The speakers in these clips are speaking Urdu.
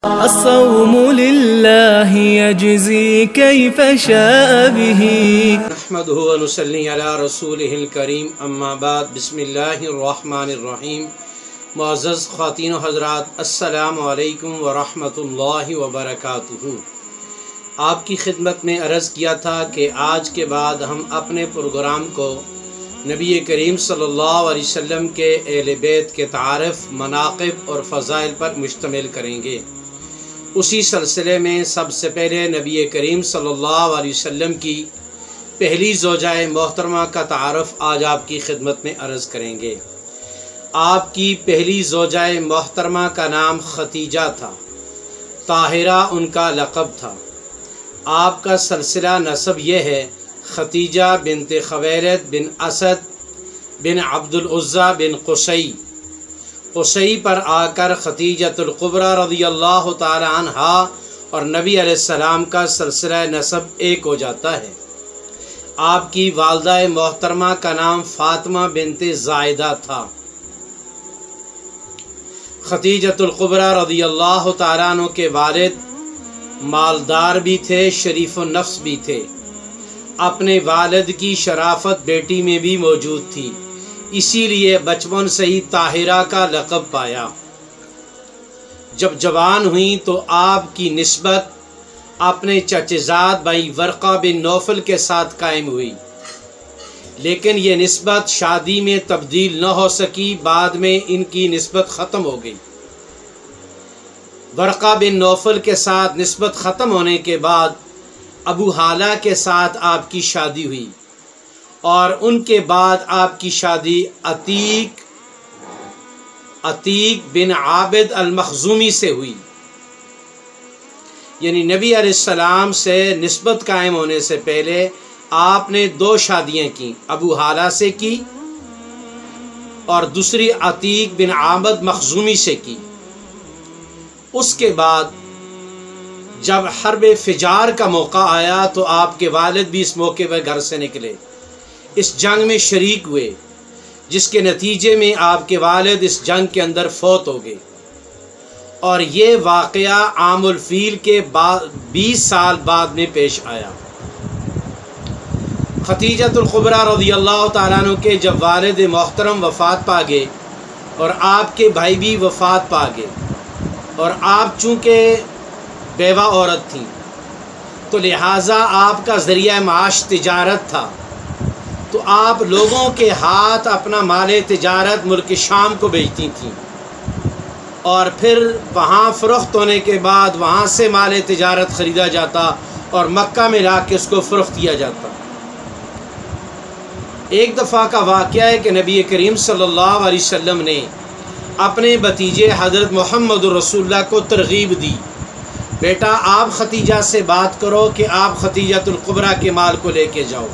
الصوم لله يجزي كيف شاء به نحمده ونصلي على رسوله الكريم اما بعد بسم اللہ الرحمن الرحیم۔ معزز خواتین و حضرات، السلام علیکم ورحمۃ اللہ وبرکاتہ۔ آپ کی خدمت میں عرض کیا تھا کہ آج کے بعد ہم اپنے پروگرام کو نبی کریم صلی اللہ علیہ وسلم کے اہل بیت کے تعارف، مناقب اور فضائل پر مشتمل کریں گے۔ اسی سلسلے میں سب سے پہلے نبی کریم صلی اللہ علیہ وسلم کی پہلی زوجہ محترمہ کا تعارف آج آپ کی خدمت میں عرض کریں گے۔ آپ کی پہلی زوجہ محترمہ کا نام ختیجہ تھا، طاہرہ ان کا لقب تھا۔ آپ کا سلسلہ نسب یہ ہے: ختیجہ بنت خویلد بن اسد بن عبد العزیٰ بن قصی۔ قصی پر آ کر ختیجۃ الکبریٰ رضی اللہ تعالی عنہا اور نبی علیہ السلام کا سلسلہ نسب ایک ہو جاتا ہے۔ آپ کی والدہ محترمہ کا نام فاطمہ بنت زائدہ تھا۔ ختیجۃ الکبریٰ رضی اللہ تعالیٰ عنہ کے والد مالدار بھی تھے، شریف النفس بھی تھے۔ اپنے والد کی شرافت بیٹی میں بھی موجود تھی، اسی لیے بچپن سے ہی طاہرہ کا لقب پایا۔ جب جوان ہوئیں تو آپ کی نسبت اپنے چچا زاد بھائی ورقہ بن نوفل کے ساتھ قائم ہوئی، لیکن یہ نسبت شادی میں تبدیل نہ ہو سکی۔ بعد میں ان کی نسبت ختم ہو گئی۔ ورقہ بن نوفل کے ساتھ نسبت ختم ہونے کے بعد ابو حالہ کے ساتھ آپ کی شادی ہوئی، اور ان کے بعد آپ کی شادی عتیق بن عابد المخزومی سے ہوئی۔ یعنی نبی علیہ السلام سے نسبت قائم ہونے سے پہلے آپ نے 2 شادیاں کی، ابو حالہ سے کی اور دوسری عتیق بن عابد مخزومی سے کی۔ اس کے بعد جب حرب فجار کا موقع آیا تو آپ کے والد بھی اس موقع پر گھر سے نکلے، اس جنگ میں شریک ہوئے، جس کے نتیجے میں آپ کے والد اس جنگ کے اندر فوت ہو گئے۔ اور یہ واقعہ عام الفیل کے 20 سال بعد میں پیش آیا۔ ختیجۃ الکبریٰ رضی اللہ تعالیٰ عنہ کے جب والد محترم وفات پا گئے اور آپ کے بھائی بھی وفات پا گئے، اور آپ چونکہ بیوہ عورت تھیں تو لہٰذا آپ کا ذریعہ معاش تجارت تھا، تو آپ لوگوں کے ہاتھ اپنا مال تجارت ملک شام کو بیچتی تھیں، اور پھر وہاں فروخت ہونے کے بعد وہاں سے مال تجارت خریدا جاتا اور مکہ میں لا کے اس کو فروخت کیا جاتا۔ ایک دفعہ کا واقعہ ہے کہ نبی کریم صلی اللہ علیہ وسلم نے اپنے بھتیجے حضرت محمد رسول اللہ کو ترغیب دی، بیٹا آپ ختیجہ سے بات کرو کہ آپ ختیجۃ الکبریٰ کے مال کو لے کے جاؤ۔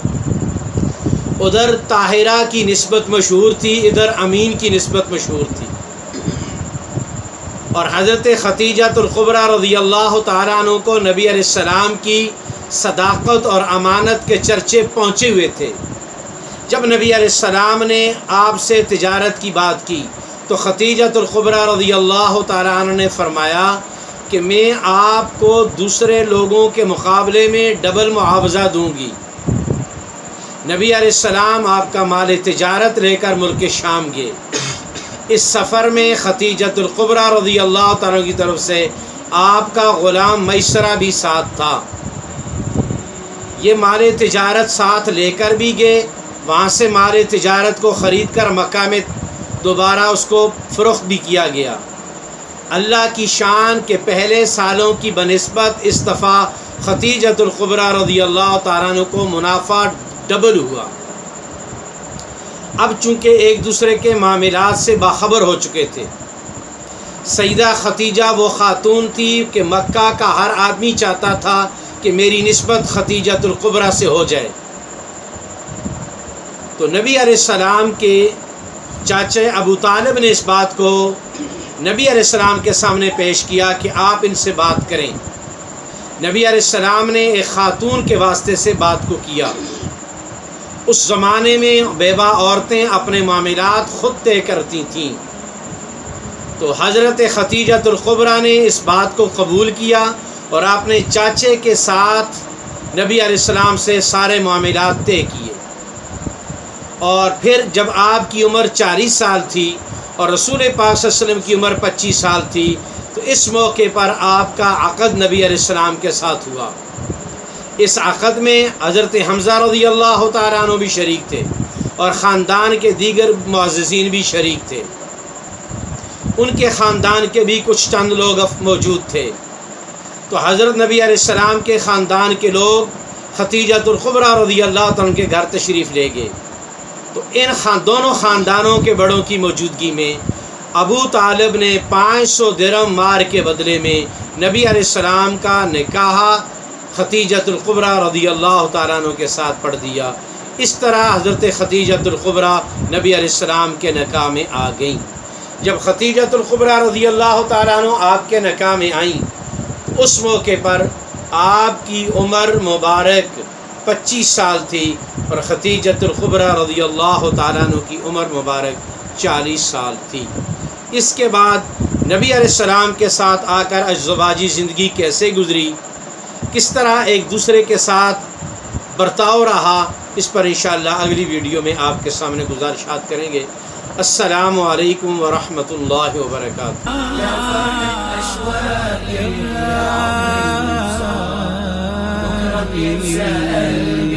ادھر طاہرہ کی نسبت مشہور تھی، ادھر امین کی نسبت مشہور تھی، اور حضرت ختیجۃ الکبریٰ رضی اللہ تعالیٰ عنہ کو نبی علیہ السلام کی صداقت اور امانت کے چرچے پہنچے ہوئے تھے۔ جب نبی علیہ السلام نے آپ سے تجارت کی بات کی تو ختیجۃ الکبریٰ رضی اللہ تعالیٰ عنہ نے فرمایا کہ میں آپ کو دوسرے لوگوں کے مقابلے میں ڈبل معاوضہ دوں گی۔ نبی علیہ السلام آپ کا مال تجارت لے کر ملک شام گئے۔ اس سفر میں ختیجۃ الکبریٰ رضی اللہ تعالیٰ کی طرف سے آپ کا غلام میسرہ بھی ساتھ تھا۔ یہ مال تجارت ساتھ لے کر بھی گئے، وہاں سے مال تجارت کو خرید کر مکہ میں دوبارہ اس کو فروخت بھی کیا گیا۔ اللہ کی شان کے پہلے سالوں کی بنسبت اس دفعہ ختیجۃ الکبریٰ رضی اللہ تعالیٰ عنہ کو منافع ڈبل ہوا۔ اب چونکہ ایک دوسرے کے معاملات سے باخبر ہو چکے تھے۔ سیدہ ختیجہ وہ خاتون تھی کہ مکہ کا ہر آدمی چاہتا تھا کہ میری نسبت ختیجۃ الکبریٰ سے ہو جائے۔ تو نبی علیہ السلام کے چاچا ابو طالب نے اس بات کو نبی علیہ السلام کے سامنے پیش کیا کہ آپ ان سے بات کریں۔ نبی علیہ السلام نے ایک خاتون کے واسطے سے بات کو کیا۔ اس زمانے میں بیوہ عورتیں اپنے معاملات خود طے کرتی تھیں، تو حضرت ختیجۃ الکبریٰ نے اس بات کو قبول کیا اور اپنے چاچے کے ساتھ نبی علیہ السلام سے سارے معاملات طے کیے۔ اور پھر جب آپ کی عمر 40 سال تھی اور رسول پاک صلی اللہ علیہ وسلم کی عمر 25 سال تھی، تو اس موقع پر آپ کا عقد نبی علیہ السلام کے ساتھ ہوا۔ اس عقد میں حضرت حمزہ رضی اللہ تعالیٰ عنہ بھی شریک تھے اور خاندان کے دیگر معززین بھی شریک تھے۔ ان کے خاندان کے بھی کچھ چند لوگ موجود تھے۔ تو حضرت نبی علیہ السلام کے خاندان کے لوگ ختیجۃ الکبریٰ رضی اللہ تعالیٰ عنہ کے گھر تشریف لے گئے۔ تو ان دونوں خاندانوں کے بڑوں کی موجودگی میں ابو طالب نے 500 درہم مار کے بدلے میں نبی علیہ السلام کا نکاح ختیجۃ الکبریٰ رضی اللہ تعالیٰ عنہ کے ساتھ پڑھ دیا۔ اس طرح حضرت ختیجۃ الکبریٰ نبی علیہ السلام کے نکاح میں آ گئیں۔ جب ختیجۃ الکبریٰ رضی اللہ تعالیٰ عنہ آپ کے نکاح میں آئیں، اس موقع پر آپ کی عمر مبارک 25 سال تھی اور ختیجۃ الکبریٰ رضی اللہ تعالیٰ عنہ کی عمر مبارک 40 سال تھی۔ اس کے بعد نبی علیہ السلام کے ساتھ آ کر ازدواجی زندگی کیسے گزری، کس طرح ایک دوسرے کے ساتھ برتاؤ رہا، اس پر انشاءاللہ اگلی ویڈیو میں آپ کے سامنے گزارشات کریں گے۔ السلام علیکم ورحمۃ اللہ وبرکاتہ۔ ينسى